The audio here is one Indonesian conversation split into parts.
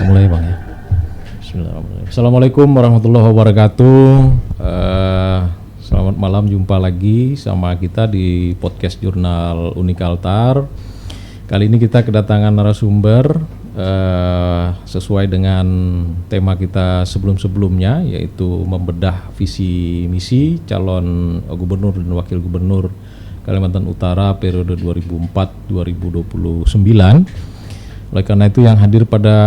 mulai Bang ya. Bismillahirrahmanirrahim. Assalamualaikum warahmatullahi wabarakatuh. Selamat malam, jumpa lagi sama kita di podcast Jurnal Unikaltar. Kali ini kita kedatangan narasumber sesuai dengan tema kita sebelum-sebelumnya, yaitu membedah visi misi calon gubernur dan wakil gubernur Kalimantan Utara periode 2004-2029. Oleh karena itu yang hadir pada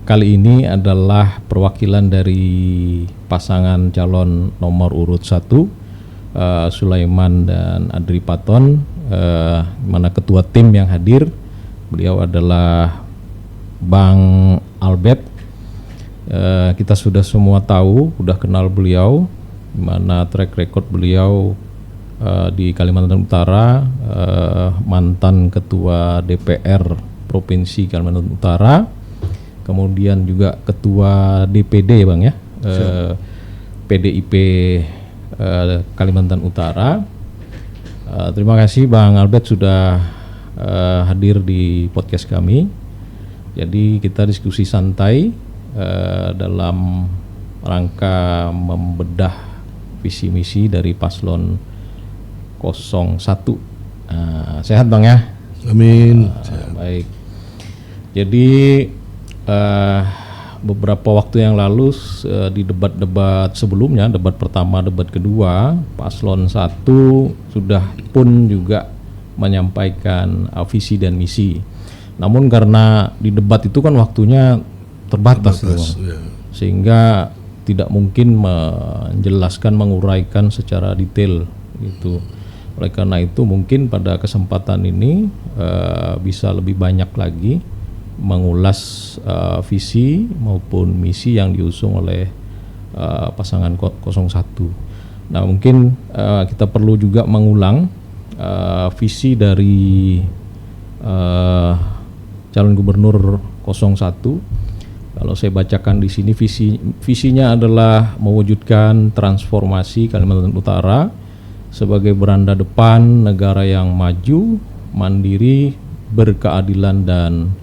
kali ini adalah perwakilan dari pasangan calon nomor urut 1 Sulaiman dan Adri Paton, mana ketua tim yang hadir beliau adalah Bang Albert. Kita sudah semua tahu, sudah kenal beliau, mana track record beliau di Kalimantan Utara, mantan ketua DPR Provinsi Kalimantan Utara, kemudian juga ketua DPD ya Bang ya, PDIP Kalimantan Utara. Terima kasih Bang Albert sudah hadir di podcast kami. Jadi kita diskusi santai dalam rangka membedah visi misi dari paslon 01. Sehat Bang ya? Amin. Baik. Jadi beberapa waktu yang lalu di debat-debat sebelumnya, debat pertama, debat kedua, paslon 1 sudah pun juga menyampaikan visi dan misi. Namun karena di debat itu kan waktunya terbatas ya. Sehingga tidak mungkin menjelaskan, menguraikan secara detail gitu. Oleh karena itu mungkin pada kesempatan ini bisa lebih banyak lagi mengulas visi maupun misi yang diusung oleh pasangan 01. Nah mungkin kita perlu juga mengulang visi dari calon gubernur 01. Kalau saya bacakan di sini visinya adalah mewujudkan transformasi Kalimantan Utara sebagai beranda depan negara yang maju, mandiri, berkeadilan dan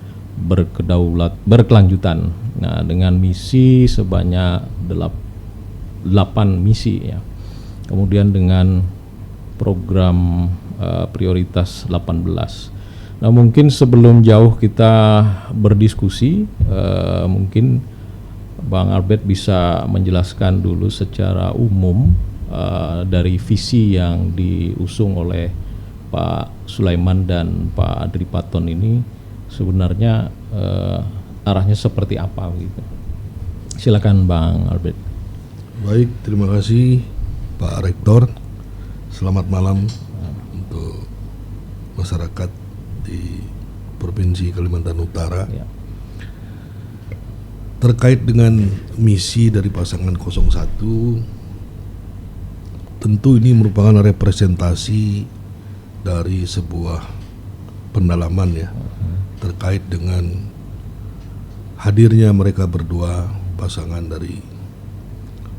berkelanjutan. Nah, dengan misi sebanyak 8 misi ya. Kemudian dengan program prioritas 18. Nah, mungkin sebelum jauh kita berdiskusi, mungkin Bang Albert bisa menjelaskan dulu secara umum dari visi yang diusung oleh Pak Sulaiman dan Pak Adri Paton ini sebenarnya arahnya seperti apa gitu. Silakan Bang Albert. Baik, terima kasih Pak Rektor. Selamat malam untuk masyarakat di Provinsi Kalimantan Utara. Ya. Terkait dengan misi dari pasangan 01, tentu ini merupakan representasi dari sebuah pendalaman ya, terkait dengan hadirnya mereka berdua, pasangan dari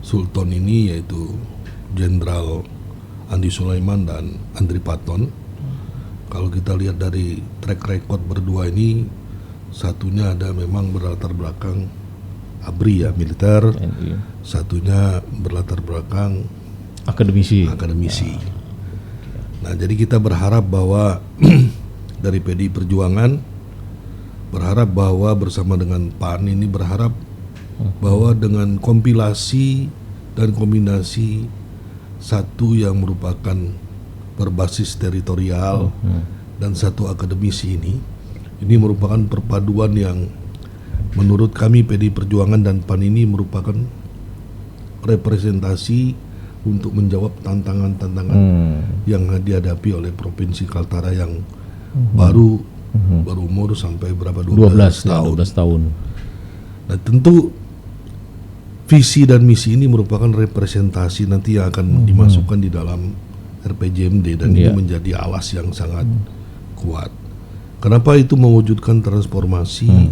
Sultan ini, yaitu Jenderal Andi Sulaiman dan Andri Paton. Kalau kita lihat dari track record berdua ini, satunya ada memang berlatar belakang ABRI ya, militer, satunya berlatar belakang akademisi. Nah, jadi kita berharap bahwa dari PDI Perjuangan berharap bahwa bersama dengan PAN ini berharap bahwa dengan kompilasi dan kombinasi satu yang merupakan berbasis teritorial dan satu akademisi ini merupakan perpaduan yang menurut kami PDI Perjuangan dan PAN ini merupakan representasi untuk menjawab tantangan-tantangan yang dihadapi oleh Provinsi Kaltara yang baru berumur sampai berapa 12 tahun. Nah, tentu visi dan misi ini merupakan representasi nanti yang akan dimasukkan di dalam RPJMD dan ini menjadi alas yang sangat kuat. Kenapa itu mewujudkan transformasi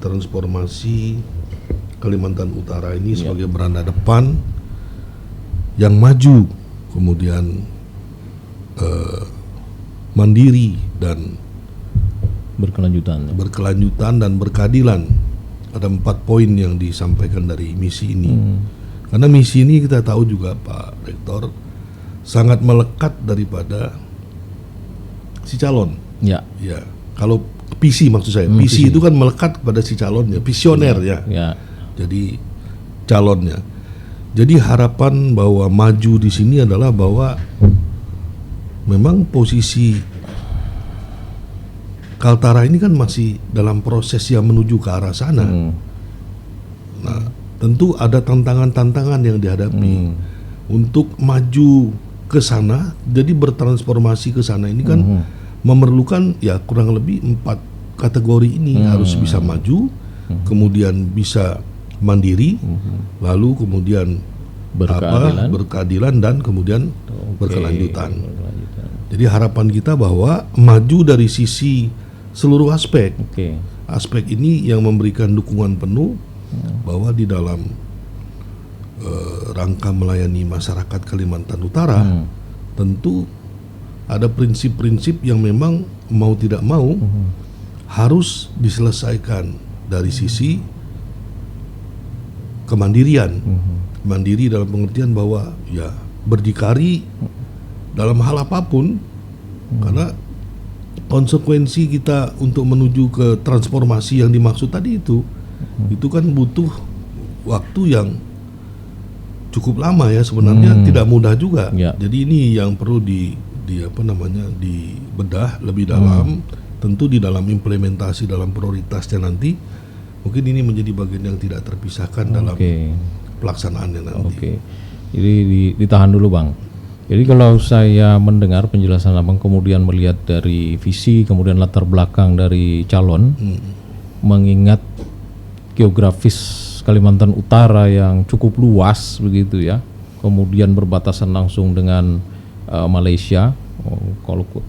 transformasi Kalimantan Utara ini sebagai beranda depan yang maju, kemudian mandiri dan berkelanjutan dan berkeadilan. Ada 4 poin yang disampaikan dari misi ini. Karena misi ini kita tahu juga Pak Rektor sangat melekat daripada si calon. Ya. Kalau visi maksud saya, visi itu kan melekat kepada si calonnya, visioner ya. Jadi calonnya. Jadi harapan bahwa maju di sini adalah bahwa memang posisi Kaltara ini kan masih dalam proses yang menuju ke arah sana. Nah, tentu ada tantangan-tantangan yang dihadapi untuk maju ke sana. Jadi bertransformasi ke sana ini kan memerlukan ya kurang lebih 4 kategori ini harus bisa maju, kemudian bisa mandiri, lalu kemudian berkeadilan dan kemudian berkelanjutan. Jadi harapan kita bahwa maju dari sisi seluruh aspek. Aspek ini yang memberikan dukungan penuh bahwa di dalam rangka melayani masyarakat Kalimantan Utara tentu ada prinsip-prinsip yang memang mau tidak mau harus diselesaikan dari sisi kemandirian. Mandiri dalam pengertian bahwa ya berdikari dalam hal apapun, karena konsekuensi kita untuk menuju ke transformasi yang dimaksud tadi itu kan butuh waktu yang cukup lama ya sebenarnya, tidak mudah juga. Jadi ini yang perlu dibedah lebih dalam. Tentu di dalam implementasi dalam prioritasnya nanti mungkin ini menjadi bagian yang tidak terpisahkan dalam pelaksanaannya nanti. Jadi ditahan dulu Bang. Jadi kalau saya mendengar penjelasan Abang kemudian melihat dari visi kemudian latar belakang dari calon, mengingat geografis Kalimantan Utara yang cukup luas begitu ya, kemudian berbatasan langsung dengan Malaysia,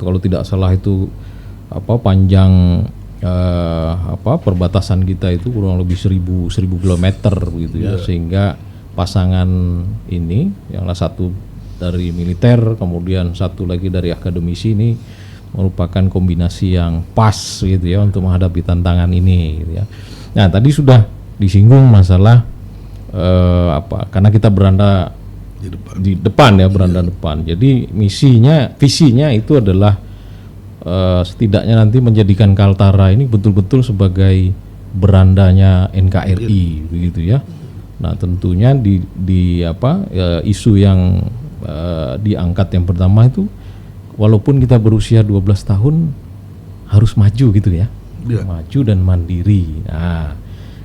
kalau tidak salah itu panjang perbatasan kita itu kurang lebih 1000 kilometer begitu ya, sehingga pasangan ini yang satu dari militer, kemudian satu lagi dari akademisi ini merupakan kombinasi yang pas gitu ya untuk menghadapi tantangan ini gitu ya. Nah, tadi sudah disinggung masalah karena kita beranda di depan ya, beranda depan. Jadi visinya itu adalah setidaknya nanti menjadikan Kaltara ini betul-betul sebagai berandanya NKRI begitu ya. Nah, tentunya isu yang diangkat yang pertama itu, walaupun kita berusia 12 tahun harus maju gitu ya, maju dan mandiri. Nah,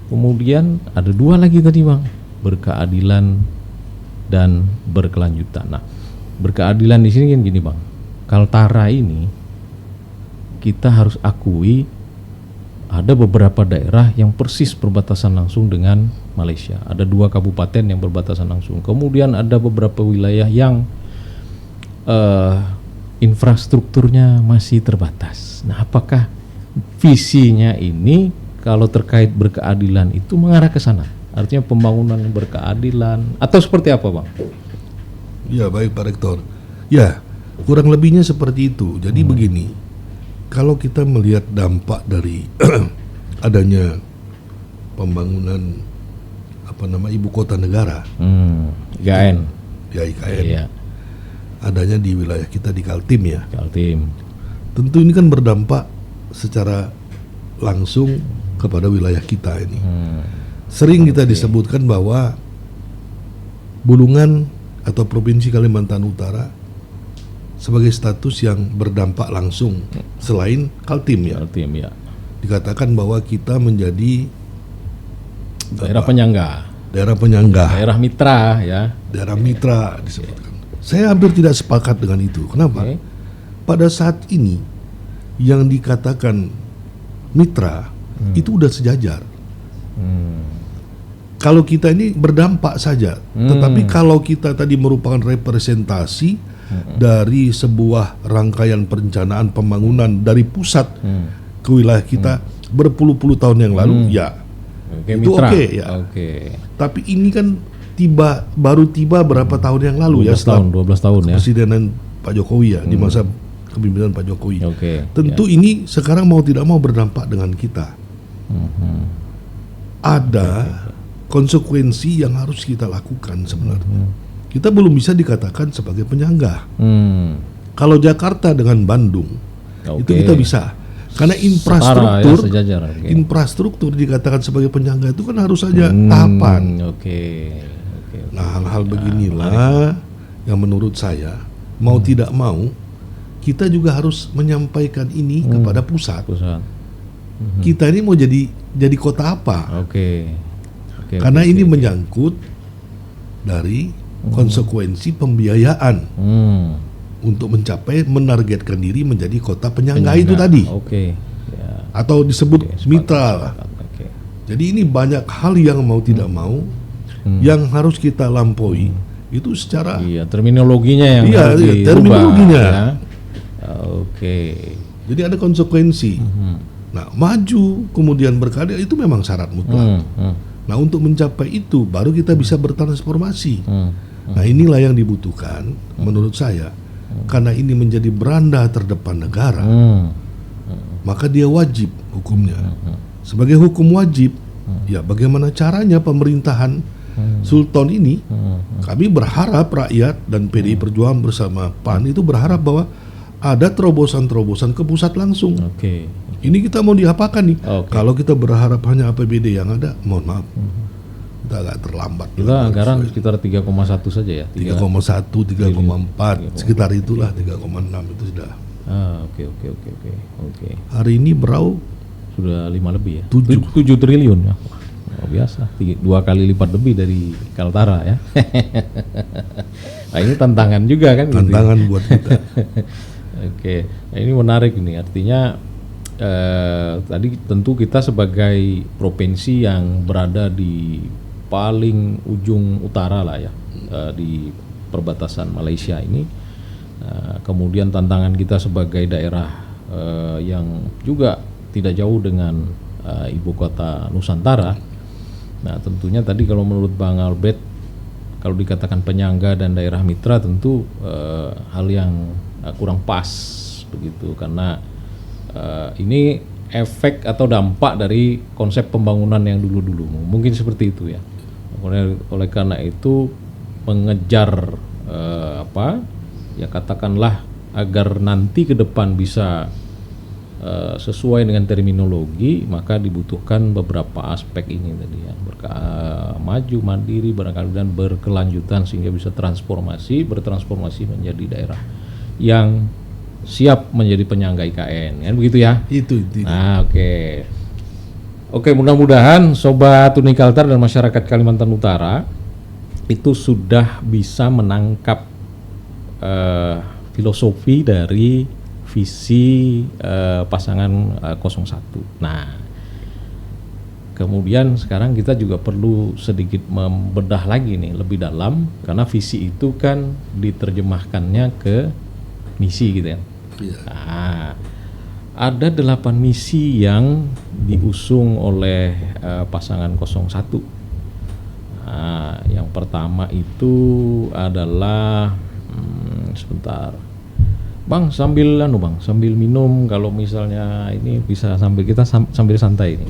kemudian ada 2 lagi tadi Bang, berkeadilan dan berkelanjutan. Nah, berkeadilan di sini kan gini Bang, Kaltara ini kita harus akui ada beberapa daerah yang persis berbatasan langsung dengan Malaysia. Ada 2 kabupaten yang berbatasan langsung. Kemudian ada beberapa wilayah yang infrastrukturnya masih terbatas. Nah, apakah visinya ini kalau terkait berkeadilan itu mengarah ke sana? Artinya pembangunan yang berkeadilan atau seperti apa Bang? Ya baik Pak Rektor. Ya kurang lebihnya seperti itu. Jadi begini, kalau kita melihat dampak dari adanya pembangunan ibu kota negara, IKN. Ya IKN. Iya. Adanya di wilayah kita di Kaltim ya. Kaltim. Tentu ini kan berdampak secara langsung kepada wilayah kita ini. Sering kita disebutkan bahwa Bulungan atau Provinsi Kalimantan Utara sebagai status yang berdampak langsung selain Kaltim ya. Kaltim ya. Dikatakan bahwa kita menjadi daerah penyangga. Daerah mitra ya. Daerah mitra disebutkan. Saya hampir tidak sepakat dengan itu. Kenapa? Pada saat ini yang dikatakan mitra itu udah sejajar. Kalau kita ini berdampak saja, tetapi kalau kita tadi merupakan representasi dari sebuah rangkaian perencanaan pembangunan dari pusat ke wilayah kita berpuluh-puluh tahun yang lalu, ya itu oke ya. Tapi ini kan baru tiba berapa tahun yang lalu 12 tahun ya. Kepresidenan Pak Jokowi ya, di masa kepemimpinan Pak Jokowi. Oke. Tentu ini sekarang mau tidak mau berdampak dengan kita. Ada konsekuensi yang harus kita lakukan sebenarnya. Kita belum bisa dikatakan sebagai penyangga. Kalau Jakarta dengan Bandung itu kita bisa, karena infrastruktur, setara, ya, sejajar. infrastruktur dikatakan sebagai penyangga itu kan harus saja tahapan. Nah, hal-hal beginilah yang menurut saya mau tidak mau kita juga harus menyampaikan ini kepada pusat. Kita ini mau jadi kota apa? Karena ini menyangkut dari konsekuensi pembiayaan untuk menargetkan diri menjadi kota penyangga itu tadi. Atau disebut mitra. Jadi ini banyak hal yang mau tidak mau yang harus kita lampaui itu secara terminologinya yang harus dirubah, terminologinya. Ya. Jadi ada konsekuensi. Nah, maju kemudian berkarya itu memang syarat mutlak. Nah, untuk mencapai itu baru kita bisa bertransformasi. Nah, inilah yang dibutuhkan menurut saya. Karena ini menjadi beranda terdepan negara, maka dia wajib hukumnya. Sebagai hukum wajib, ya bagaimana caranya pemerintahan Sultan ini, kami berharap rakyat dan PDI Perjuangan bersama PAN itu berharap bahwa ada terobosan-terobosan ke pusat langsung. Ini kita mau diapakan nih? Kalau kita berharap hanya APBD yang ada, mohon maaf, kita agak terlambat. Kita anggaran sekitar 3,1 saja ya? 3,1, 3,4, sekitar itulah, 3,6 itu sudah. Oke. Hari ini Berau sudah 5 lebih ya? 7 triliun ya? Biasa, 2 kali lipat lebih dari Kaltara ya. Nah, ini tantangan juga kan? Tantangan gitu buat kita. Nah, ini menarik ini, artinya tadi tentu kita sebagai provinsi yang berada di paling ujung utara lah ya, di perbatasan Malaysia ini, kemudian tantangan kita sebagai daerah yang juga tidak jauh dengan ibu kota Nusantara. Nah, tentunya tadi kalau menurut Bang Albert, kalau dikatakan penyangga dan daerah mitra tentu hal yang kurang pas begitu, karena ini efek atau dampak dari konsep pembangunan yang dulu-dulu, mungkin seperti itu ya. Oleh karena itu mengejar ya katakanlah agar nanti ke depan bisa sesuai dengan terminologi, maka dibutuhkan beberapa aspek ini tadi ya, maju, mandiri, barangkali dan berkelanjutan sehingga bisa bertransformasi menjadi daerah yang siap menjadi penyangga IKN, kan begitu ya? Itu. Nah, oke, mudah-mudahan Sobat Unikaltar dan masyarakat Kalimantan Utara itu sudah bisa menangkap filosofi dari visi pasangan 01. Nah, kemudian sekarang kita juga perlu sedikit membedah lagi nih lebih dalam, karena visi itu kan diterjemahkannya ke misi gitu ya. Nah, ada 8 misi yang diusung oleh pasangan 01. Nah, yang pertama itu adalah sebentar. Bang, sambil minum, kalau misalnya ini bisa sambil santai ini.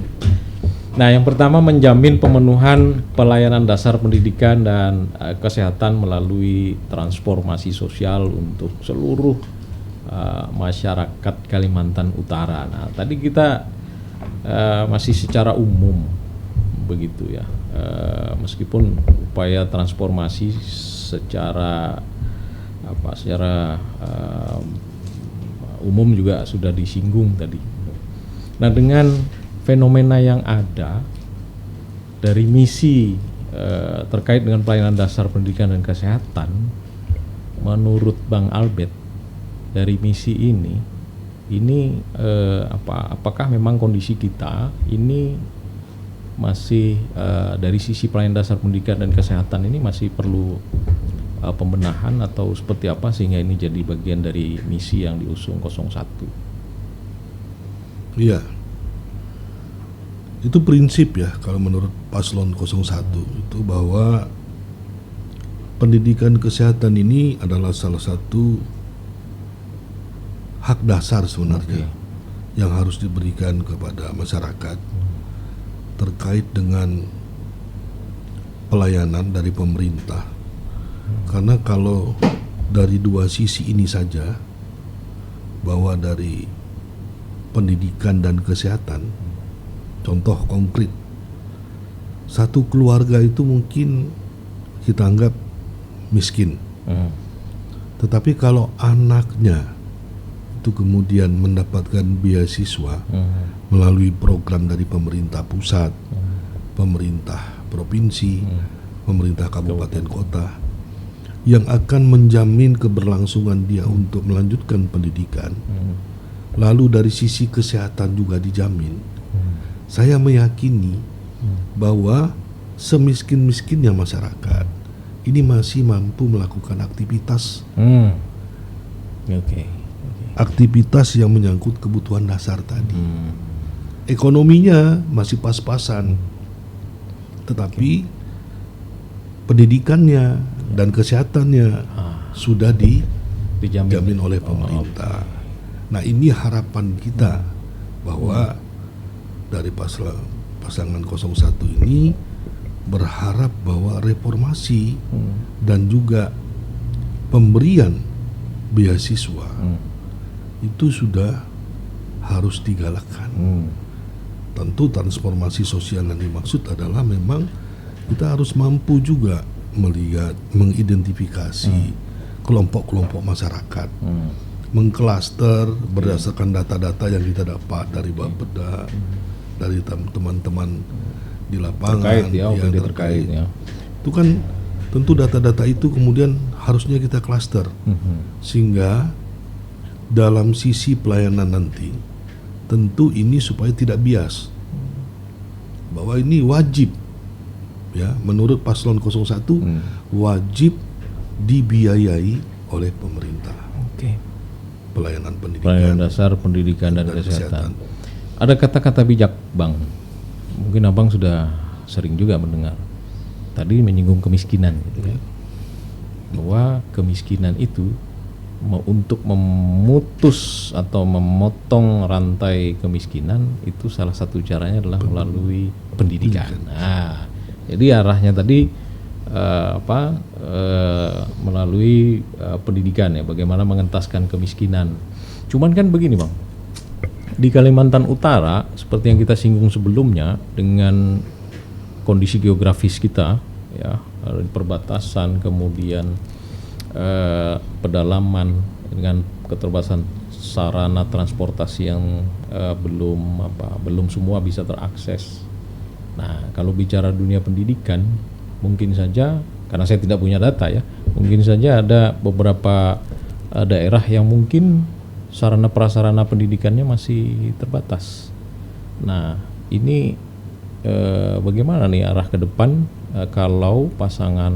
Nah, yang pertama menjamin pemenuhan pelayanan dasar pendidikan dan kesehatan melalui transformasi sosial untuk seluruh masyarakat Kalimantan Utara. Nah, tadi kita masih secara umum begitu ya, meskipun upaya transformasi secara umum juga sudah disinggung tadi. Nah, dengan fenomena yang ada dari misi terkait dengan pelayanan dasar pendidikan dan kesehatan, menurut Bang Albert, dari misi ini apakah memang kondisi kita ini masih dari sisi pelayanan dasar pendidikan dan kesehatan ini masih perlu pembenahan atau seperti apa sehingga ini jadi bagian dari misi yang diusung 01? Iya, itu prinsip ya kalau menurut paslon 01 itu, bahwa pendidikan kesehatan ini adalah salah satu hak dasar sebenarnya yang harus diberikan kepada masyarakat terkait dengan pelayanan dari pemerintah. Karena kalau dari dua sisi ini saja, bahwa dari pendidikan dan kesehatan, contoh konkret, satu keluarga itu mungkin kita anggap miskin, tetapi kalau anaknya itu kemudian mendapatkan beasiswa melalui program dari pemerintah pusat, pemerintah provinsi, pemerintah kabupaten kota, yang akan menjamin keberlangsungan dia untuk melanjutkan pendidikan, lalu dari sisi kesehatan juga dijamin, saya meyakini bahwa semiskin-miskinnya masyarakat ini masih mampu melakukan aktivitas aktivitas yang menyangkut kebutuhan dasar tadi. Ekonominya masih pas-pasan, tetapi pendidikannya dan kesehatannya sudah dijamin oleh pemerintah. Nah, ini harapan kita bahwa dari pasangan 01 ini berharap bahwa reformasi dan juga pemberian beasiswa itu sudah harus digalakkan. Tentu transformasi sosial yang dimaksud adalah memang kita harus mampu juga melihat, mengidentifikasi kelompok-kelompok masyarakat, mengklaster berdasarkan data-data yang kita dapat dari Bapeda, dari teman-teman di lapangan yang terkait. Itu kan tentu data-data itu kemudian harusnya kita klaster, sehingga dalam sisi pelayanan nanti tentu ini supaya tidak bias, bahwa ini wajib, ya, menurut paslon 01 wajib dibiayai oleh pemerintah. Pelayanan pendidikan, pelayanan dasar, pendidikan dan kesehatan. Ada kata-kata bijak, Bang. Mungkin Abang sudah sering juga mendengar. Tadi menyinggung kemiskinan, gitu ya. Bahwa kemiskinan itu untuk memutus atau memotong rantai kemiskinan itu salah satu caranya adalah melalui pendidikan. Nah, jadi arahnya tadi melalui pendidikan, ya, bagaimana mengentaskan kemiskinan. Cuman kan begini, Bang, di Kalimantan Utara seperti yang kita singgung sebelumnya, dengan kondisi geografis kita, ya, perbatasan, kemudian pedalaman dengan keterbatasan sarana transportasi yang belum semua bisa terakses. Nah, kalau bicara dunia pendidikan, mungkin saja, karena saya tidak punya data, ya, mungkin saja ada beberapa daerah yang mungkin sarana prasarana pendidikannya masih terbatas. Nah, ini bagaimana nih arah ke depan kalau pasangan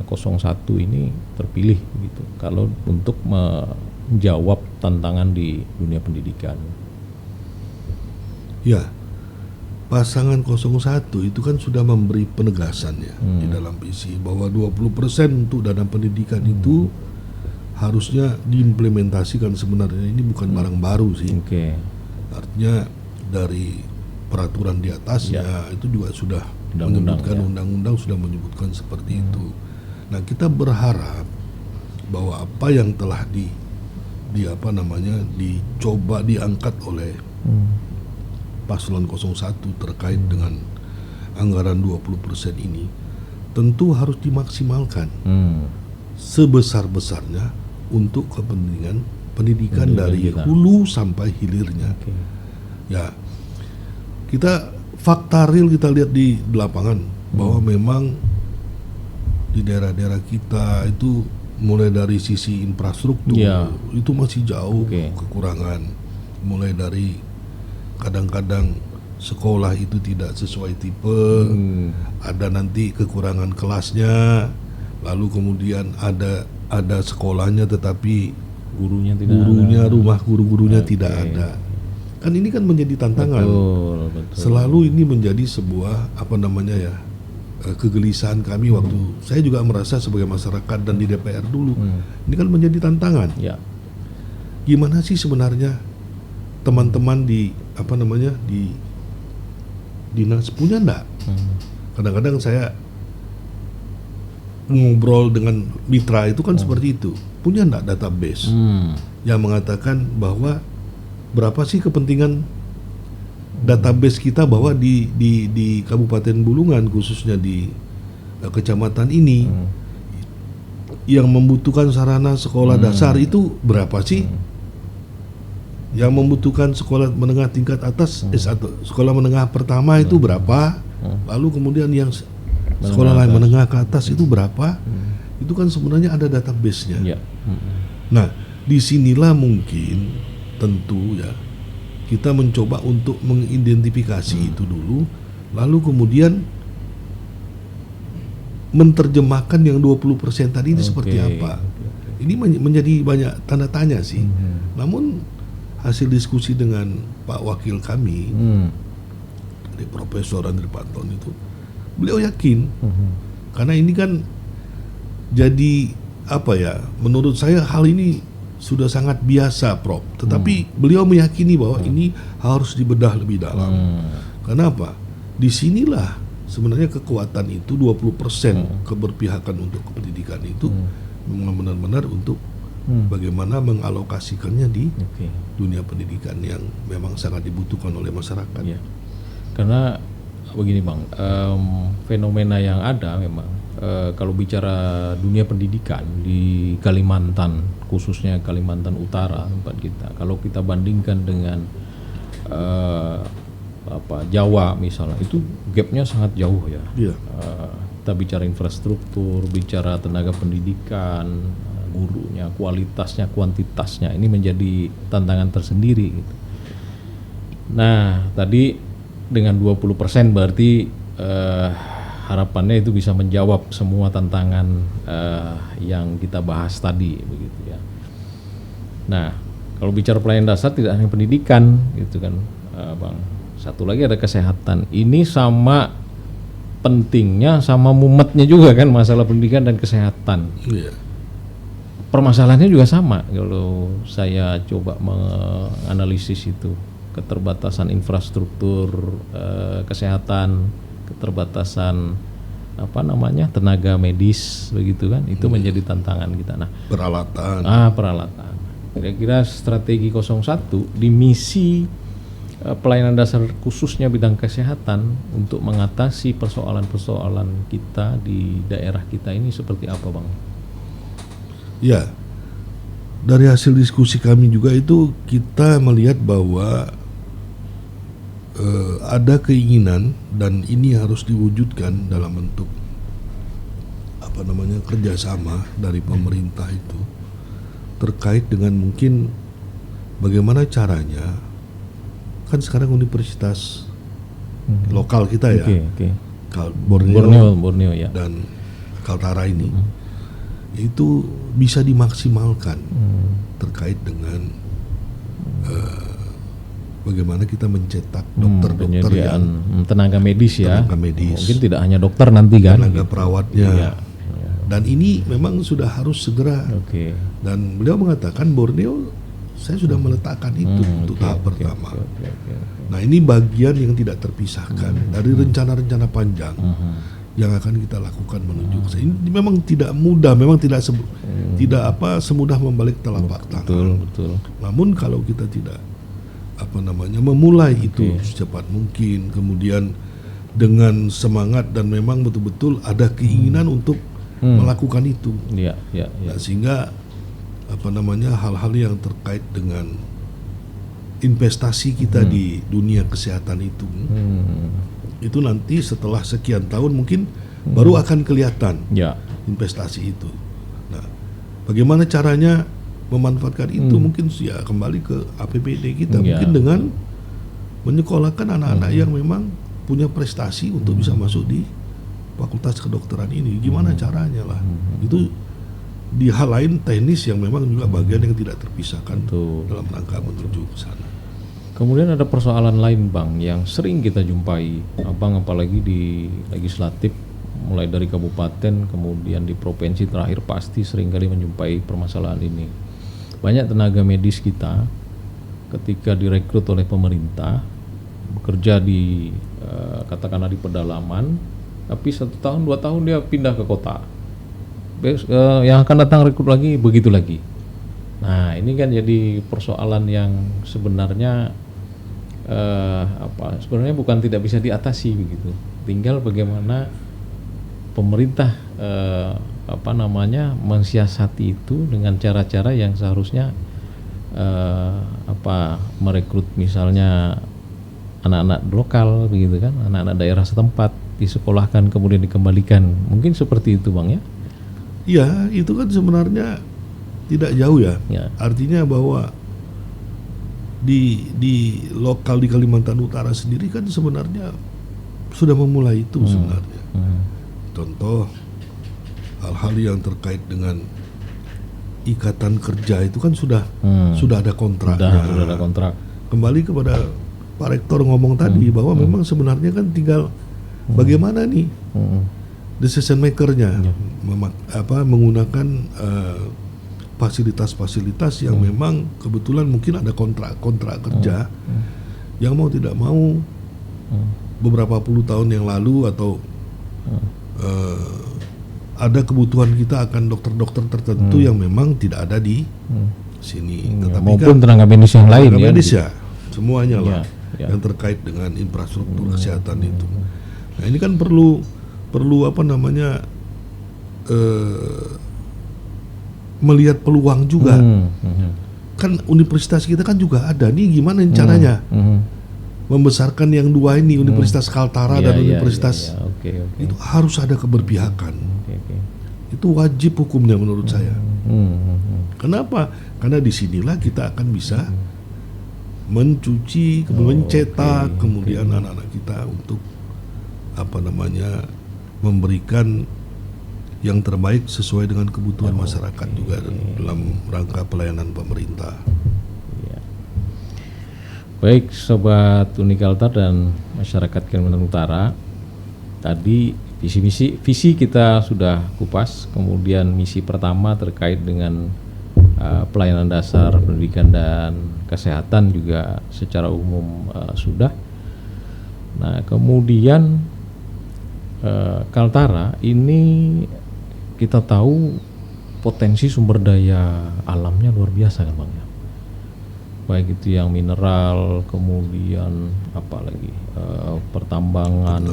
01 ini terpilih gitu, kalau untuk menjawab tantangan di dunia pendidikan? Ya, pasangan 01 itu kan sudah memberi penegasan, ya, di dalam visi bahwa 20% untuk dana pendidikan itu harusnya diimplementasikan. Sebenarnya ini bukan barang baru sih. Artinya dari peraturan di atasnya itu juga sudah menyebutkan, undang-undang sudah menyebutkan seperti itu. Nah, kita berharap bahwa apa yang telah dicoba diangkat oleh paslon 01 terkait dengan anggaran 20% ini tentu harus dimaksimalkan sebesar-besarnya untuk kepentingan pendidikan dari hulu sampai hilirnya. Ya, kita fakta real kita lihat di lapangan bahwa memang di daerah-daerah kita itu mulai dari sisi infrastruktur itu masih jauh kekurangan. Mulai dari kadang-kadang sekolah itu tidak sesuai tipe, ada nanti kekurangan kelasnya, lalu kemudian ada sekolahnya tetapi gurunya rumah guru-gurunya tidak ada. Kan ini kan menjadi tantangan. Betul. Selalu ini menjadi sebuah kegelisahan kami waktu saya juga merasa sebagai masyarakat dan di DPR dulu. Ini kan menjadi tantangan. gimana sih sebenarnya teman-teman di di dinas punya enggak? Kadang-kadang saya ngobrol dengan mitra itu kan seperti itu, punya enggak database yang mengatakan bahwa berapa sih kepentingan database kita bahwa di Kabupaten Bulungan khususnya di kecamatan ini yang membutuhkan sarana sekolah dasar itu berapa sih? Yang membutuhkan sekolah menengah tingkat atas S1, sekolah menengah pertama itu berapa? Lalu kemudian yang sekolah lain menengah ke atas itu berapa? Itu kan sebenarnya ada database-nya. Nah, disinilah mungkin tentu ya kita mencoba untuk mengidentifikasi itu dulu, lalu kemudian menerjemahkan yang 20% tadi ini seperti apa. Ini menjadi banyak tanda tanya sih. Namun hasil diskusi dengan Pak Wakil kami, di Profesor Andri Paton itu, beliau yakin, karena ini kan jadi apa ya? Menurut saya hal ini sudah sangat biasa, Prof. Tetapi beliau meyakini bahwa ini harus dibedah lebih dalam. Kenapa? Disinilah sebenarnya kekuatan itu 20% keberpihakan untuk pendidikan itu memang benar-benar untuk bagaimana mengalokasikannya di dunia pendidikan yang memang sangat dibutuhkan oleh masyarakat. Ya. Karena begini Bang, fenomena yang ada memang kalau bicara dunia pendidikan di Kalimantan, khususnya Kalimantan Utara tempat kita, kalau kita bandingkan dengan Jawa misalnya, itu gapnya sangat jauh ya. Kita bicara infrastruktur, bicara tenaga pendidikan, gurunya, kualitasnya, kuantitasnya, ini menjadi tantangan tersendiri gitu. Nah, tadi dengan 20% berarti harapannya itu bisa menjawab semua tantangan yang kita bahas tadi begitu ya. Nah, kalau bicara pelayanan dasar tidak hanya pendidikan gitu kan, Bang. Satu lagi ada kesehatan. Ini sama pentingnya, sama mumetnya juga kan masalah pendidikan dan kesehatan. Permasalahannya juga sama kalau saya coba menganalisis itu, keterbatasan infrastruktur kesehatan, keterbatasan tenaga medis begitu kan, itu menjadi tantangan kita. Nah, peralatan. Kira-kira strategi 01 di misi pelayanan dasar khususnya bidang kesehatan untuk mengatasi persoalan-persoalan kita di daerah kita ini seperti apa, Bang? Ya, dari hasil diskusi kami juga itu kita melihat bahwa ada keinginan dan ini harus diwujudkan dalam bentuk kerjasama dari pemerintah itu terkait dengan mungkin bagaimana caranya, kan sekarang universitas lokal kita ya, Borneo ya, dan Kaltara ini itu bisa dimaksimalkan terkait dengan bagaimana kita mencetak dokter-dokter yang tenaga medis ya, mungkin tidak hanya dokter nanti kan, tenaga perawatnya. Dan ini memang sudah harus segera. Dan beliau mengatakan Borneo saya sudah meletakkan itu untuk tahap pertama. Nah, ini bagian yang tidak terpisahkan dari rencana-rencana panjang yang akan kita lakukan menuju ke sana. Ini memang tidak mudah, memang tidak semudah membalik telapak tangan. Betul. Namun kalau kita tidak memulai itu secepat mungkin, kemudian dengan semangat dan memang betul-betul ada keinginan untuk melakukan itu. Nah, sehingga hal-hal yang terkait dengan investasi kita di dunia kesehatan itu nanti setelah sekian tahun mungkin baru akan kelihatan investasi itu. Nah, bagaimana caranya memanfaatkan itu? Mungkin ya kembali ke APBD kita, mungkin dengan menyekolahkan anak-anak yang memang punya prestasi untuk bisa masuk di fakultas kedokteran ini. Gimana caranya lah? Itu di hal lain teknis yang memang juga bagian yang tidak terpisahkan dalam rangka menuju ke sana. Kemudian ada persoalan lain, Bang, yang sering kita jumpai, Abang, apalagi di legislatif, mulai dari kabupaten kemudian di provinsi terakhir pasti seringkali menjumpai permasalahan ini. banyak tenaga medis kita ketika direkrut oleh pemerintah bekerja di katakanlah di pedalaman, tapi 1 tahun 2 tahun dia pindah ke kota. Yang akan datang rekrut lagi begitu lagi. Nah ini kan jadi persoalan yang sebenarnya sebenarnya bukan tidak bisa diatasi begitu. Tinggal bagaimana pemerintah mensiasati itu dengan cara-cara yang seharusnya merekrut misalnya anak-anak lokal begitu kan, anak-anak daerah setempat disekolahkan kemudian dikembalikan, mungkin seperti itu Bang ya? Iya, itu kan sebenarnya tidak jauh ya. Artinya bahwa di lokal di Kalimantan Utara sendiri kan sebenarnya sudah memulai itu sebenarnya. Contoh hal-hal yang terkait dengan ikatan kerja itu kan sudah ada kontraknya. Sudah ada kontrak. Kembali kepada Pak Rektor ngomong tadi bahwa memang sebenarnya kan tinggal bagaimana nih decision makernya menggunakan fasilitas-fasilitas yang memang kebetulan mungkin ada kontrak kerja yang mau tidak mau beberapa puluh tahun yang lalu atau ada kebutuhan kita akan dokter-dokter tertentu yang memang tidak ada di sini. Tetapi maupun tenaga medis yang lain tenaga medis ya, semuanya lah yang terkait dengan infrastruktur kesehatan itu. Nah ini kan perlu melihat peluang juga. Kan universitas kita kan juga ada nih, gimana caranya membesarkan yang dua ini, Universitas Kaltara dan Universitas itu harus ada keberpihakan. Itu wajib hukumnya menurut saya. Kenapa? Karena disinilah kita akan bisa mencuci, mencetak kemudian anak-anak kita untuk memberikan yang terbaik sesuai dengan kebutuhan masyarakat juga dalam rangka pelayanan pemerintah. Baik Sobat Unikaltar dan masyarakat Kalimantan Utara, tadi visi kita sudah kupas, kemudian misi pertama terkait dengan pelayanan dasar, pendidikan dan kesehatan juga secara umum sudah. Nah kemudian Kaltara ini kita tahu potensi sumber daya alamnya luar biasa kan Bang ya, baik itu yang mineral, kemudian pertambangan,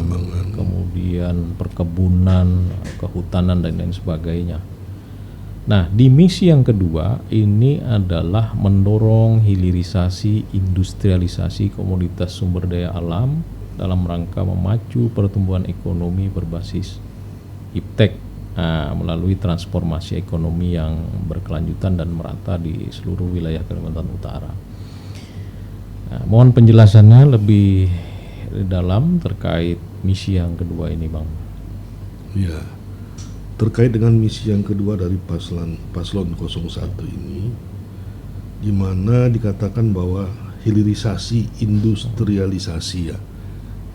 kemudian perkebunan, kehutanan dan lain sebagainya. Nah di misi yang kedua ini adalah mendorong hilirisasi industrialisasi komoditas sumber daya alam dalam rangka memacu pertumbuhan ekonomi berbasis iptek melalui transformasi ekonomi yang berkelanjutan dan merata di seluruh wilayah Kalimantan Utara. Nah, mohon penjelasannya lebih dalam terkait misi yang kedua ini Bang. Ya, terkait dengan misi yang kedua dari paslon 01 ini, di mana dikatakan bahwa hilirisasi industrialisasi ya.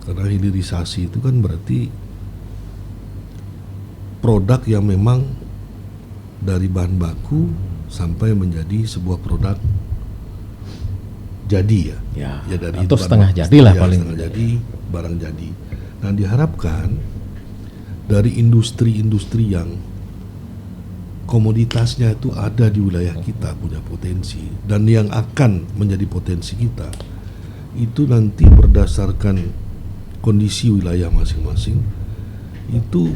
Karena hilirisasi itu kan berarti produk yang memang dari bahan baku sampai menjadi sebuah produk jadi ya dari atau setengah jadi lah paling setengah jadi, barang jadi. Nah diharapkan dari industri-industri yang komoditasnya itu ada di wilayah kita punya potensi dan yang akan menjadi potensi kita itu nanti berdasarkan kondisi wilayah masing-masing itu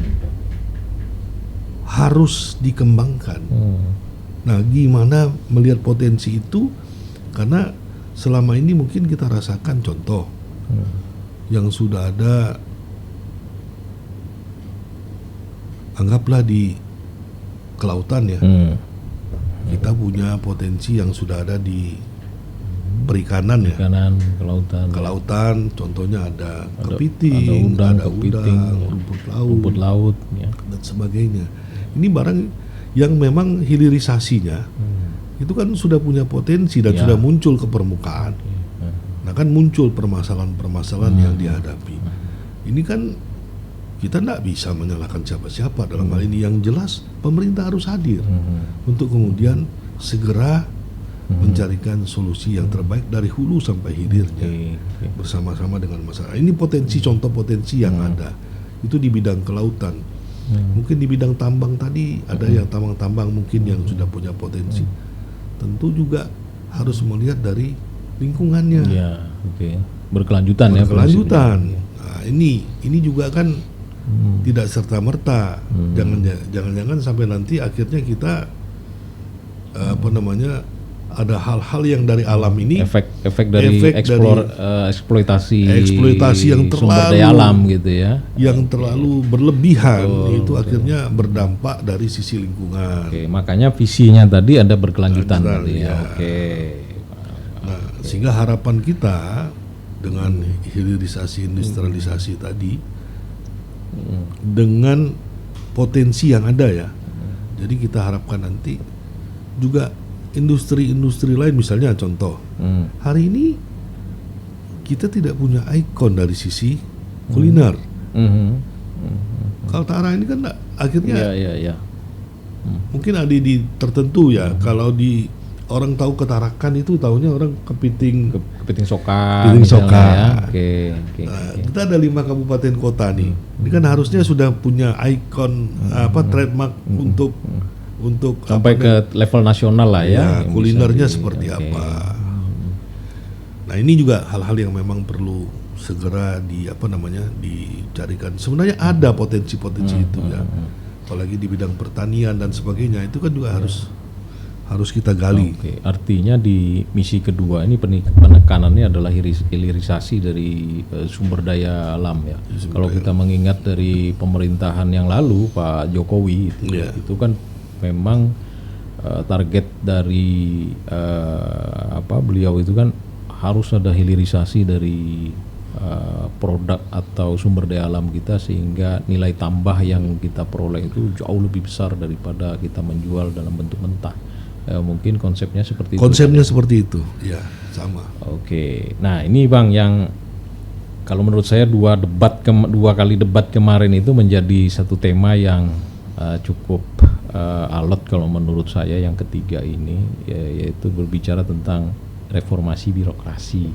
harus dikembangkan. Nah, gimana melihat potensi itu? Karena selama ini mungkin kita rasakan contoh yang sudah ada, anggaplah di kelautan ya, kita punya potensi yang sudah ada di perikanan ya, kelautan, contohnya ada kepiting, ada udang, rumput laut dan sebagainya. Ini barang yang memang hilirisasinya itu kan sudah punya potensi dan sudah muncul ke permukaan. Nah kan muncul permasalahan-permasalahan yang dihadapi. Ini kan kita tidak bisa menyalahkan siapa-siapa dalam hal ini. Yang jelas pemerintah harus hadir untuk kemudian segera mencarikan solusi yang terbaik dari hulu sampai hilirnya bersama-sama dengan masyarakat. Ini contoh potensi yang ada itu di bidang kelautan. Mungkin di bidang tambang tadi ada yang tambang-tambang mungkin yang sudah punya potensi. Tentu juga harus melihat dari lingkungannya. Ya, berkelanjutan. Nah, ini juga kan tidak serta-merta. Jangan-jangan sampai nanti akhirnya kita ada hal-hal yang dari alam ini efek dari eksploitasi yang terlalu sumber daya alam gitu ya, yang terlalu berlebihan itu akhirnya berdampak dari sisi lingkungan. Makanya visinya tadi ada berkelanjutan tadi ya. Nah, sehingga harapan kita dengan hilirisasi industrialisasi tadi dengan potensi yang ada ya, jadi kita harapkan nanti juga industri-industri lain, misalnya contoh hari ini kita tidak punya ikon dari sisi kuliner. Kaltara ini kan akhirnya mungkin ada di tertentu ya. Kalau di orang tahu ketarakan itu tahunya orang kepiting soka. Ya. Kita ada 5 kabupaten kota nih. Ini kan harusnya sudah punya ikon trademark untuk sampai ke level nasional lah ya kulinernya seperti apa. Nah, ini juga hal-hal yang memang perlu segera dicarikan. Sebenarnya ada potensi-potensi itu ya. Apalagi di bidang pertanian dan sebagainya itu kan juga harus kita gali. Artinya di misi kedua ini penekanannya adalah hilirisasi dari sumber daya alam ya. Kalau kita mengingat dari pemerintahan yang lalu Pak Jokowi itu kan memang target dari beliau itu kan harus ada hilirisasi dari produk atau sumber daya alam kita sehingga nilai tambah yang kita peroleh itu jauh lebih besar daripada kita menjual dalam bentuk mentah. Mungkin konsepnya seperti itu. Konsepnya seperti itu, ya sama. Nah ini Bang yang kalau menurut saya dua kali debat kemarin itu menjadi satu tema yang cukup alot kalau menurut saya, yang ketiga ini yaitu berbicara tentang reformasi birokrasi.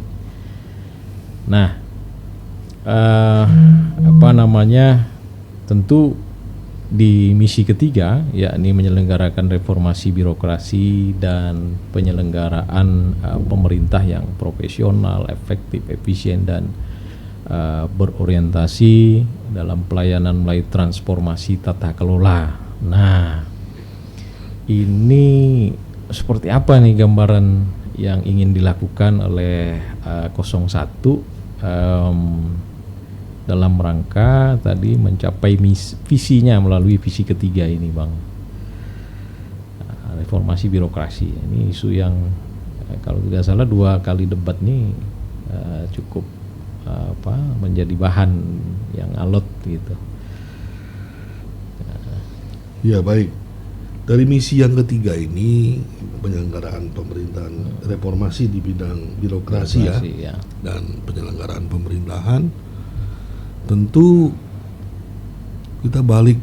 Nah, tentu di misi ketiga yakni menyelenggarakan reformasi birokrasi dan penyelenggaraan pemerintah yang profesional, efektif, efisien dan berorientasi dalam pelayanan melalui transformasi tata kelola. Nah, ini seperti apa nih gambaran yang ingin dilakukan oleh 01 dalam rangka tadi mencapai visinya melalui visi ketiga ini Bang. Reformasi birokrasi ini isu yang kalau tidak salah 2 kali debat nih cukup menjadi bahan yang alot gitu. Ya baik, dari misi yang ketiga ini penyelenggaraan pemerintahan, reformasi di bidang birokrasi dan penyelenggaraan pemerintahan, tentu kita balik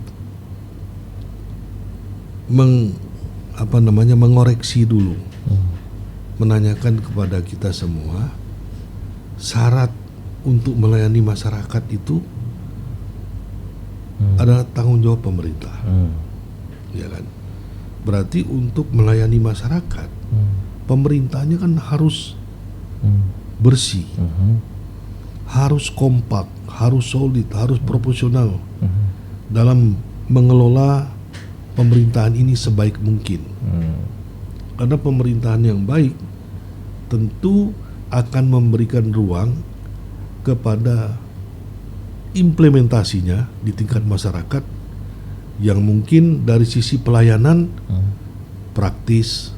mengoreksi dulu, menanyakan kepada kita semua syarat untuk melayani masyarakat itu adalah tanggung jawab pemerintah. Ya kan? Berarti untuk melayani masyarakat, pemerintahnya kan harus bersih, harus kompak, harus solid, harus profesional dalam mengelola pemerintahan ini sebaik mungkin. Karena pemerintahan yang baik tentu akan memberikan ruang kepada implementasinya di tingkat masyarakat yang mungkin dari sisi pelayanan praktis,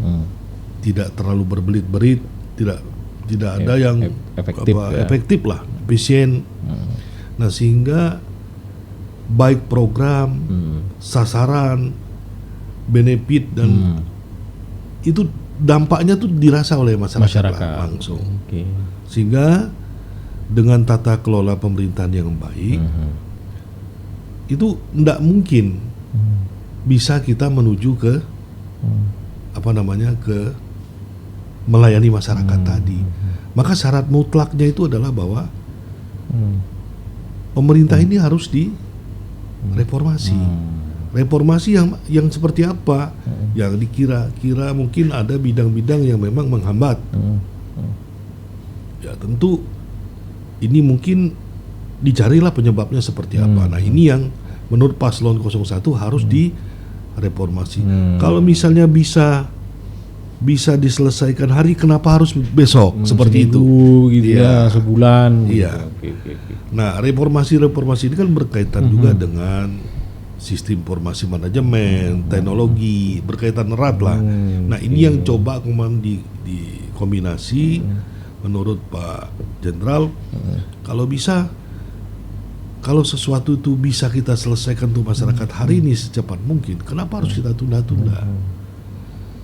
tidak terlalu berbelit-belit, tidak ada yang efektif lah, efisien. Nah, sehingga baik program, sasaran, benefit dan itu dampaknya tuh dirasa oleh masyarakat. Langsung. Sehingga dengan tata kelola pemerintahan yang baik itu tidak mungkin bisa kita menuju ke ke melayani masyarakat tadi. Maka syarat mutlaknya itu adalah bahwa pemerintah ini harus direformasi. Reformasi yang seperti apa? Yang dikira-kira mungkin ada bidang-bidang yang memang menghambat. Ya tentu ini mungkin dicarilah penyebabnya seperti apa. Nah ini yang menurut Paslon 01 harus direformasi. Kalau misalnya bisa diselesaikan hari, kenapa harus besok seperti itu? Gitu ya, sebulan. Iya. Oke. Nah reformasi ini kan berkaitan juga dengan sistem informasi manajemen, teknologi, berkaitan erat lah. Nah ini yang coba kemudian dikombinasi menurut Pak Jenderal. Kalau sesuatu itu bisa kita selesaikan untuk masyarakat hari ini secepat mungkin, kenapa harus kita tunda-tunda?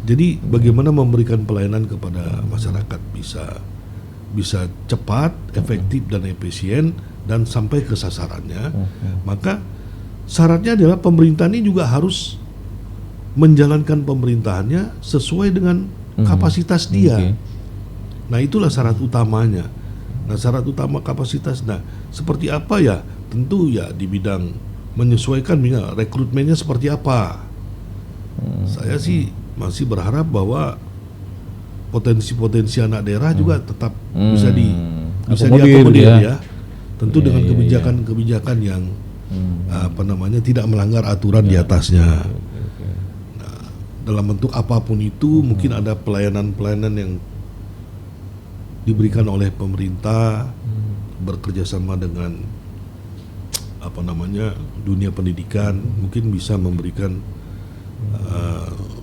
Jadi bagaimana memberikan pelayanan kepada masyarakat bisa cepat, efektif dan efisien dan sampai ke sasarannya. Maka syaratnya adalah pemerintah ini juga harus menjalankan pemerintahannya sesuai dengan kapasitas dia. Nah itulah syarat utamanya. Nah syarat utama kapasitas. Nah seperti apa ya? Tentu ya di bidang menyesuaikan, misalnya rekrutmennya seperti apa. Saya sih masih berharap bahwa potensi-potensi anak daerah juga tetap bisa diakomodir ya. Tentu dengan kebijakan-kebijakan yang tidak melanggar aturan di atasnya. Nah, dalam bentuk apapun itu mungkin ada pelayanan-pelayanan yang diberikan oleh pemerintah bekerjasama dengan dunia pendidikan, mungkin bisa memberikan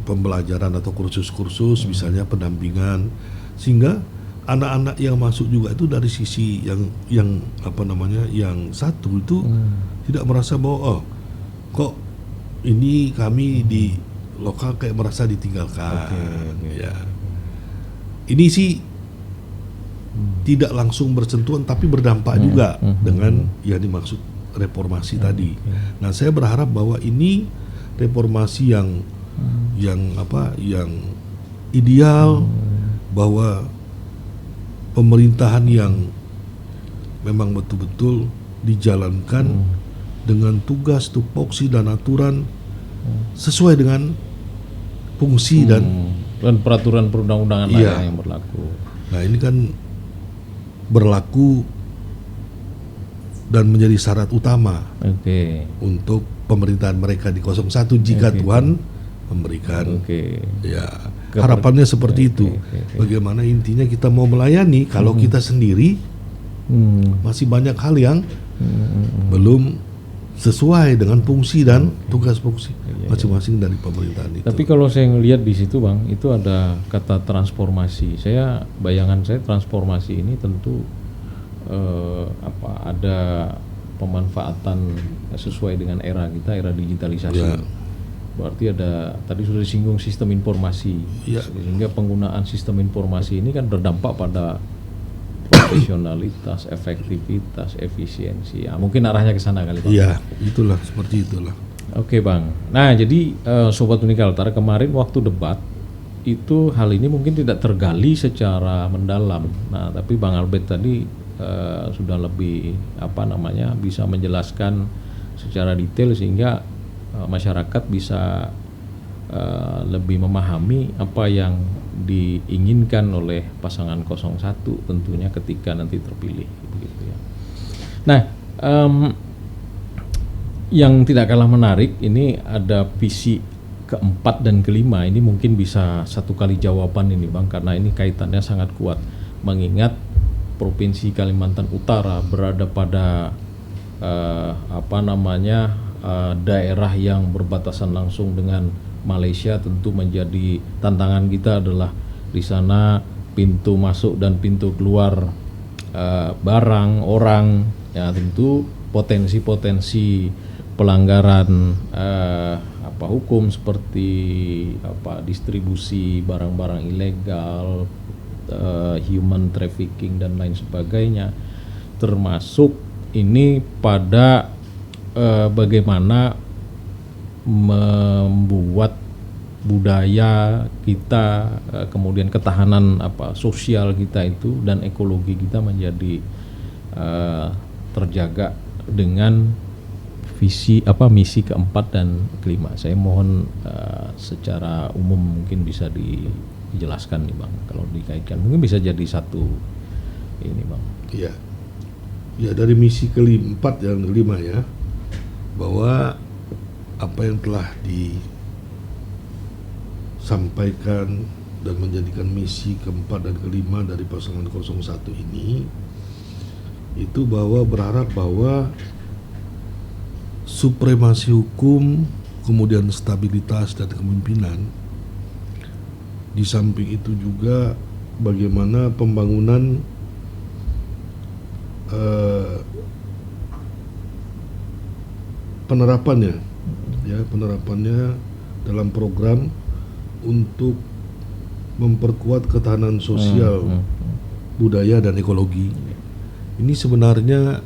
pembelajaran atau kursus-kursus, misalnya pendampingan, sehingga anak-anak yang masuk juga itu dari sisi yang satu itu tidak merasa bahwa kok ini kami di lokal kayak merasa ditinggalkan. Ya ini sih tidak langsung bersentuhan tapi berdampak juga dengan yang dimaksud reformasi tadi. Nah saya berharap bahwa ini reformasi yang ideal, bahwa pemerintahan yang memang betul-betul dijalankan dengan tugas, tupoksi dan aturan sesuai dengan fungsi dan peraturan perundang-undangan lain yang berlaku. Nah ini kan berlaku dan menjadi syarat utama untuk pemerintahan mereka di 01 jika Tuhan memberikan. Ya harapannya seperti itu. Bagaimana intinya kita mau melayani kalau kita sendiri masih banyak hal yang belum sesuai dengan fungsi dan tugas fungsi masing-masing dari pemerintahan itu. Tapi kalau saya ngelihat di situ Bang, itu ada kata transformasi. Bayangan saya transformasi ini tentu ada pemanfaatan sesuai dengan era kita, era digitalisasi. Berarti ada, tadi sudah disinggung sistem informasi, sehingga penggunaan sistem informasi ini kan berdampak pada profesionalitas, efektivitas, efisiensi. Mungkin arahnya ke sana kali Pak. Iya, seperti itulah. Oke Bang. Nah jadi Sobat Unikaltar, kemarin waktu debat itu hal ini mungkin tidak tergali secara mendalam. Nah tapi Bang Albert tadi sudah lebih bisa menjelaskan secara detail sehingga masyarakat bisa lebih memahami apa yang diinginkan oleh pasangan 01 tentunya ketika nanti terpilih begitu ya. Nah yang tidak kalah menarik ini ada visi keempat dan kelima. Ini mungkin bisa satu kali jawaban ini Bang, karena ini kaitannya sangat kuat, mengingat Provinsi Kalimantan Utara berada pada daerah yang berbatasan langsung dengan Malaysia. Tentu menjadi tantangan kita adalah di sana pintu masuk dan pintu keluar barang, orang, ya tentu potensi-potensi pelanggaran hukum seperti distribusi barang-barang ilegal, human trafficking dan lain sebagainya, termasuk ini pada bagaimana membuat budaya kita, kemudian ketahanan sosial kita itu dan ekologi kita menjadi terjaga dengan misi keempat dan kelima. Saya mohon secara umum mungkin bisa dijelaskan nih Bang, kalau dikaitkan mungkin bisa jadi satu ini Bang. Iya. Ya, dari misi keempat dan kelima ya, bahwa apa yang telah disampaikan dan menjadikan misi keempat dan kelima dari pasangan 01 ini, itu bahwa berharap bahwa supremasi hukum, kemudian stabilitas dan kepemimpinan. Di samping itu juga bagaimana pembangunan penerapannya dalam program untuk memperkuat ketahanan sosial, budaya dan ekologi. Ini sebenarnya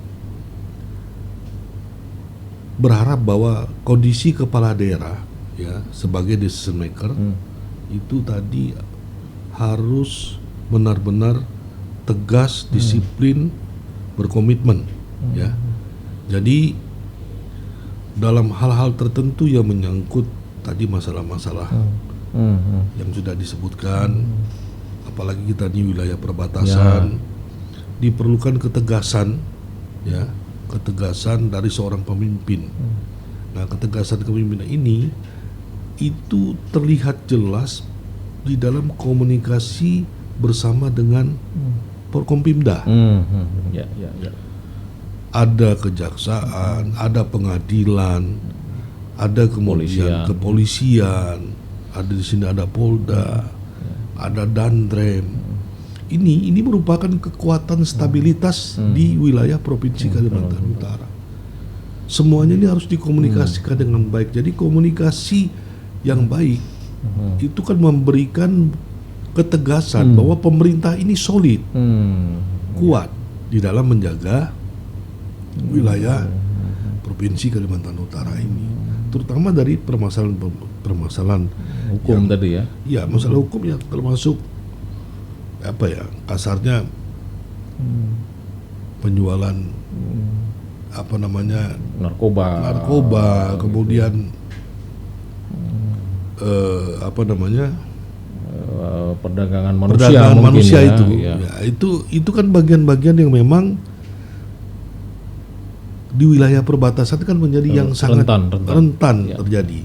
berharap bahwa kondisi kepala daerah ya sebagai decision maker itu tadi harus benar-benar tegas, disiplin, berkomitmen ya. Jadi dalam hal-hal tertentu yang menyangkut tadi masalah-masalah yang sudah disebutkan, apalagi kita di wilayah perbatasan, diperlukan ketegasan ya, ketegasan dari seorang pemimpin. Nah, ketegasan kepemimpinan ini itu terlihat jelas di dalam komunikasi bersama dengan Forkompimda. Ada kejaksaan, ada pengadilan, ada kemudian kepolisian, ada di sini ada Polda, ada Dandrem. Ini merupakan kekuatan stabilitas di wilayah Provinsi Kalimantan Utara. Semuanya ini harus dikomunikasikan dengan baik. Jadi komunikasi yang baik itu kan memberikan ketegasan bahwa pemerintah ini solid, kuat di dalam menjaga wilayah Provinsi Kalimantan Utara ini, terutama dari permasalahan hukum tadi ya. Ya, masalah hukum ya, termasuk kasarnya penjualan narkoba, kemudian perdagangan manusia ya, itu. Ya. Ya, itu kan bagian-bagian yang memang di wilayah perbatasan kan menjadi yang sangat rentan ya, terjadi.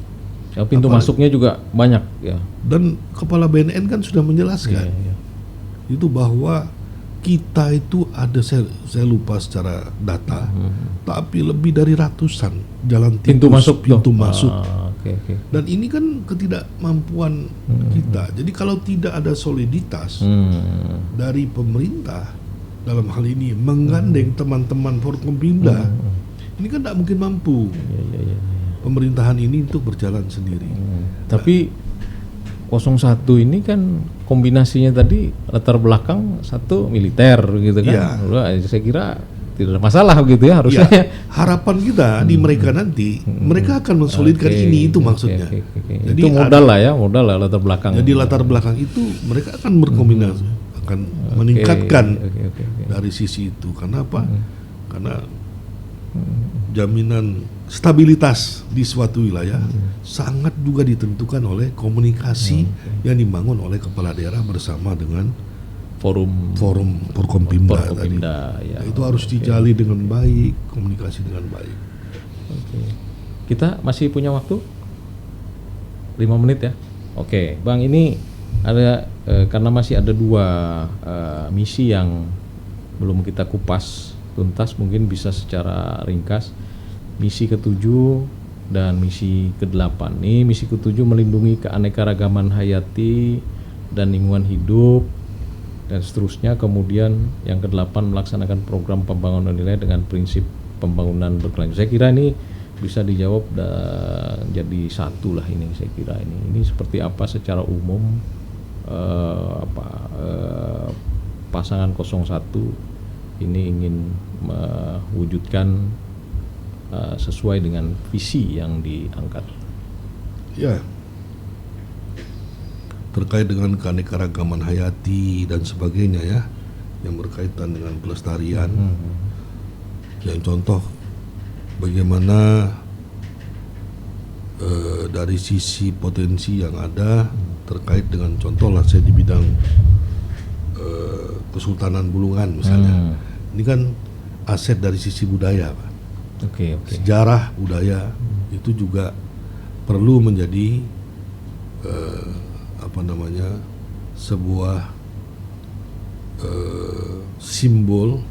Ya, pintu masuknya juga banyak ya. Dan Kepala BNN kan sudah menjelaskan itu bahwa kita itu ada, saya lupa secara data, tapi lebih dari ratusan jalan pintu masuk. Okay. Dan ini kan ketidakmampuan kita. Jadi kalau tidak ada soliditas dari pemerintah dalam hal ini menggandeng teman-teman Forkompimda, ini kan tidak mungkin mampu pemerintahan ini untuk berjalan sendiri. Tapi 01 ini kan kombinasinya tadi latar belakang satu militer gitu kan. Saya kira tidak ada masalah gitu ya harusnya. Ya, harapan kita di mereka nanti, mereka akan mensolidkan ini, itu maksudnya. Jadi itu modal lah latar belakang. Jadi latar belakang itu mereka akan berkombinasi, akan meningkatkan dari sisi itu. Karena apa? Karena jaminan stabilitas di suatu wilayah sangat juga ditentukan oleh komunikasi yang dibangun oleh kepala daerah bersama dengan forum Forkompimda tadi. Ya, itu harus dijalin dengan baik, komunikasi dengan baik. Kita masih punya waktu 5 menit ya. Oke, Bang, ini ada karena masih ada 2 misi yang belum kita kupas tuntas, mungkin bisa secara ringkas. Misi ke-7 dan misi ke-8. Ini misi ke-7 melindungi keanekaragaman hayati dan lingkungan hidup dan seterusnya. Kemudian yang ke-8 melaksanakan program pembangunan nilai dengan prinsip pembangunan berkelanjutan. Saya kira ini bisa dijawab dan jadi satu lah ini. Saya kira ini seperti apa secara umum pasangan 01 ini ingin mewujudkan sesuai dengan visi yang diangkat. Ya, terkait dengan keanekaragaman hayati dan sebagainya ya, yang berkaitan dengan pelestarian. Yang contoh bagaimana dari sisi potensi yang ada terkait dengan contoh lah saya di bidang Kesultanan Bulungan misalnya. Ini kan aset dari sisi budaya, Pak. Sejarah budaya itu juga perlu menjadi sebuah simbol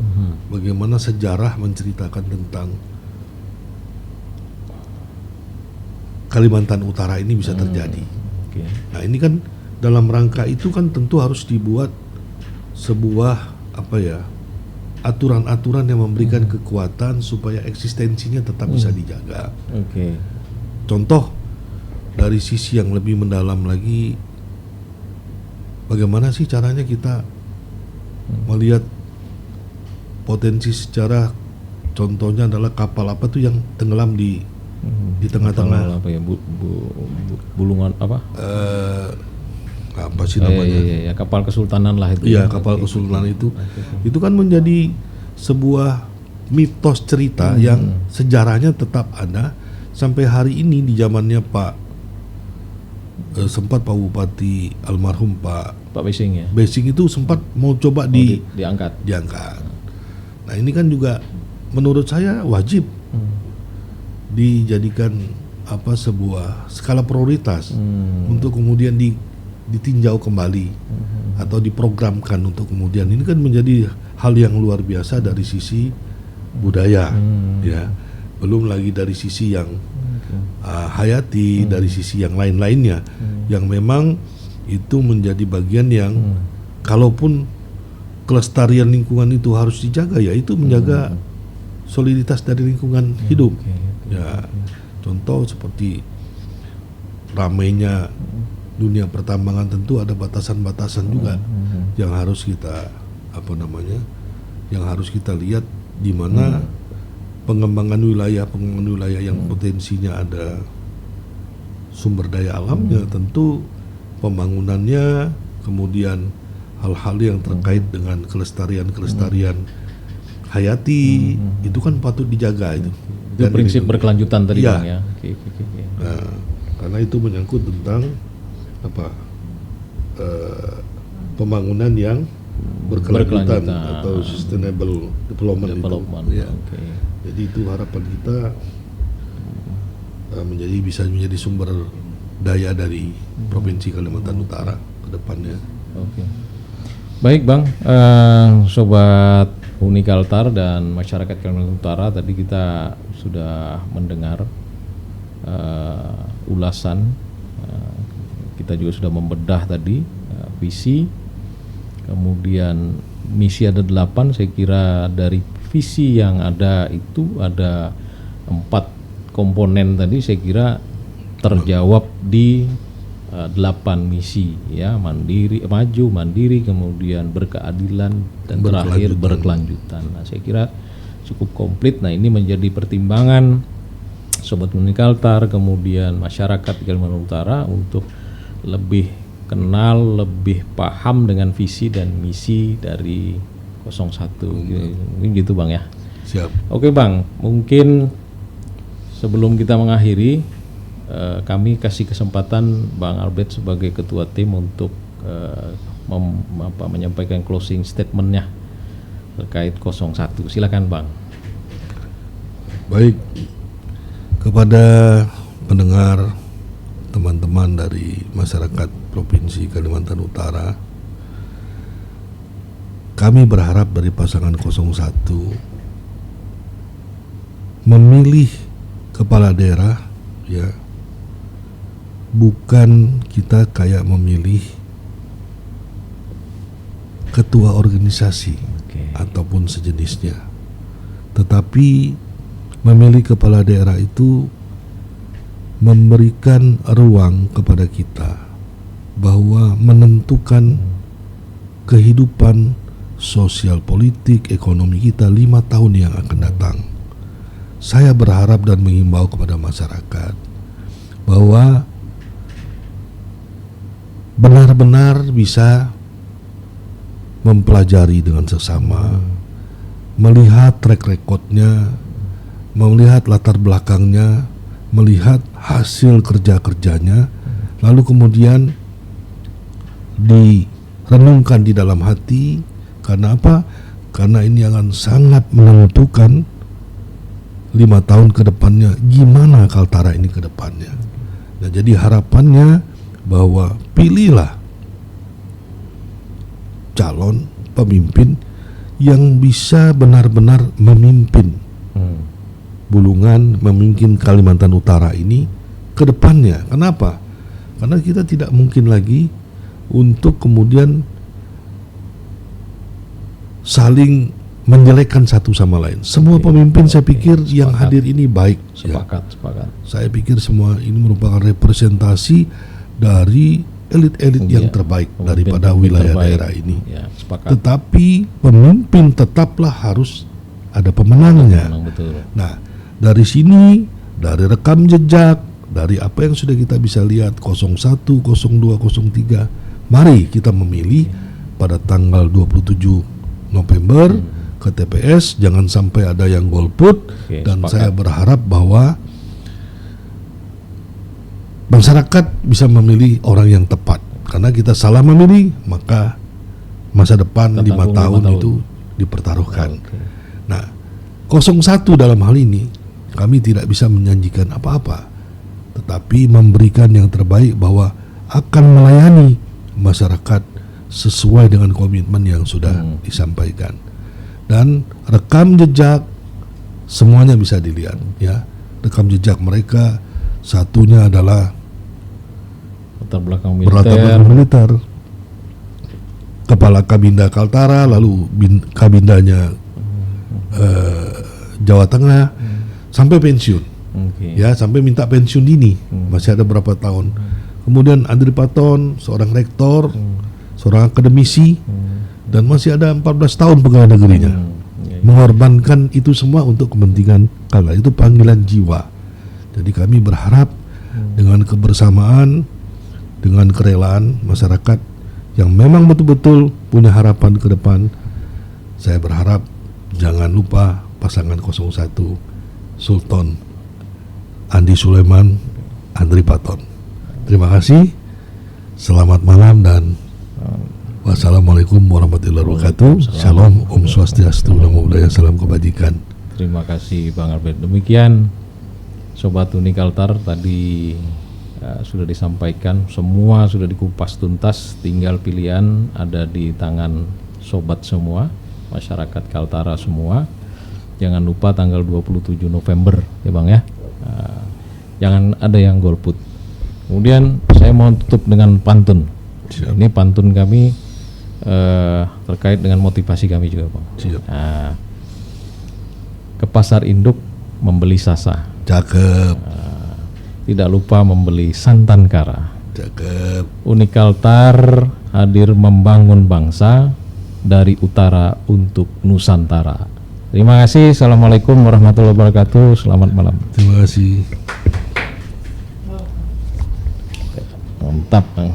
bagaimana sejarah menceritakan tentang Kalimantan Utara ini bisa terjadi. Nah ini kan dalam rangka itu kan tentu harus dibuat sebuah aturan-aturan yang memberikan kekuatan supaya eksistensinya tetap bisa dijaga. Contoh dari sisi yang lebih mendalam lagi, bagaimana sih caranya kita melihat potensi sejarah? Contohnya adalah kapal apa tuh yang tenggelam di tengah-tengah Bulungan apa? Apa sih namanya? Ya, kapal Kesultanan lah itu. Iya, kapal Kesultanan itu. Itu kan menjadi sebuah mitos cerita yang sejarahnya tetap ada sampai hari ini. Di zamannya sempat Pak Bupati almarhum Pak Besing ya. Besing itu sempat mau coba diangkat. Nah, ini kan juga menurut saya wajib dijadikan sebuah skala prioritas untuk kemudian ditinjau kembali atau diprogramkan untuk kemudian. Ini kan menjadi hal yang luar biasa dari sisi budaya ya, belum lagi dari sisi yang hayati, dari sisi yang lain-lainnya yang memang itu menjadi bagian yang kalaupun kelestarian lingkungan itu harus dijaga, ya itu menjaga soliditas dari lingkungan hidup. Contoh seperti ramainya dunia pertambangan, tentu ada batasan-batasan juga yang harus kita yang harus kita lihat, di mana pengembangan wilayah yang potensinya ada sumber daya alamnya, tentu pembangunannya, kemudian hal-hal yang terkait dengan kelestarian hayati itu kan patut dijaga itu. Dan prinsip berkelanjutan tadi Bang ya. Nah, karena itu menyangkut tentang pembangunan yang berkelanjutan atau sustainable development. Itu. Jadi itu harapan kita bisa menjadi sumber daya dari Provinsi Kalimantan Utara ke depannya. Baik Bang, Sobat Unikaltar dan masyarakat Kalimantan Utara, tadi kita sudah mendengar ulasan, kita juga sudah membedah tadi visi, kemudian misi ada 8. Saya kira dari visi yang ada itu ada 4 komponen tadi, saya kira terjawab di 8 misi ya, maju, mandiri, kemudian berkeadilan, dan terakhir berkelanjutan. Nah, saya kira cukup komplit. Nah, ini menjadi pertimbangan Sobat Unikaltar, kemudian masyarakat di Kalimantan Utara untuk lebih kenal, lebih paham dengan visi dan misi dari 01. Mungkin gitu Bang ya. Siap. Oke Bang, mungkin sebelum kita mengakhiri, kami kasih kesempatan Bang Albert sebagai ketua tim untuk menyampaikan closing statementnya terkait 01. Silakan Bang. Baik, kepada pendengar, teman-teman dari masyarakat Provinsi Kalimantan Utara, kami berharap dari pasangan 01 memilih kepala daerah ya, bukan kita kayak memilih ketua organisasi ataupun sejenisnya, tetapi memilih kepala daerah itu memberikan ruang kepada kita bahwa menentukan kehidupan sosial, politik, ekonomi kita 5 tahun yang akan datang. Saya berharap dan mengimbau kepada masyarakat bahwa benar-benar bisa mempelajari dengan sesama, melihat track recordnya, melihat latar belakangnya, melihat hasil kerja-kerjanya, lalu kemudian direnungkan di dalam hati. Karena apa? Karena ini akan sangat menentukan 5 tahun ke depannya, gimana Kaltara ini ke depannya. Nah, jadi harapannya bahwa pilihlah calon pemimpin yang bisa benar-benar memimpin Bulungan, memimpin Kalimantan Utara ini ke depannya. Kenapa? Karena kita tidak mungkin lagi untuk kemudian saling menjelekkan satu sama lain. Semua pemimpin saya pikir yang hadir ini baik. Sepakat. Saya pikir semua ini merupakan representasi dari elit-elit yang terbaik daripada wilayah daerah ini. Ya, sepakat. Tetapi pemimpin tetaplah harus ada pemenangnya. Betul. Nah, dari sini, dari rekam jejak, dari apa yang sudah kita bisa lihat 01, 02, 03, mari kita memilih pada tanggal 27 November ke TPS, jangan sampai ada yang golput. Dan sepakat. Saya berharap bahwa masyarakat bisa memilih orang yang tepat. Karena kita salah memilih, maka masa depan 5 tahun itu dipertaruhkan. Nah, 01 dalam hal ini kami tidak bisa menjanjikan apa-apa, tetapi memberikan yang terbaik bahwa akan melayani masyarakat sesuai dengan komitmen yang sudah disampaikan. Dan rekam jejak semuanya bisa dilihat, ya. Rekam jejak mereka, satunya adalah berlatar belakang militer, kepala Kabinda Kaltara, lalu Kabindanya Jawa Tengah, sampai pensiun, ya, sampai minta pensiun dini, masih ada berapa tahun. Kemudian Andri Paton, seorang rektor, seorang akademisi, dan masih ada 14 tahun pegawai negerinya, mengorbankan itu semua untuk kepentingan Kaltara. Itu panggilan jiwa. Jadi kami berharap dengan kebersamaan, dengan kerelaan masyarakat yang memang betul-betul punya harapan ke depan, saya berharap jangan lupa pasangan 01 Sultan Andi Sulaiman, Andri Paton. Terima kasih. Selamat malam dan wassalamualaikum warahmatullahi wabarakatuh. Salam, Om Swastiastu, Namo Buddhaya, salam kebajikan. Terima kasih Bang Albert. Demikian Sobat Uni Kaltar, tadi sudah disampaikan, semua sudah dikupas tuntas, tinggal pilihan ada di tangan sobat semua, masyarakat Kaltara semua. Jangan lupa tanggal 27 November ya Bang ya. Jangan ada yang golput. Kemudian saya mau tutup dengan pantun. Siap. Ini pantun kami terkait dengan motivasi kami juga Bang. Ke pasar induk membeli sasa. Cakep. Tidak lupa membeli santan kara. Cakep. Uni Kaltar hadir membangun bangsa dari utara untuk Nusantara. Terima kasih. Assalamualaikum warahmatullahi wabarakatuh. Selamat malam. Terima kasih. Mantap Bang.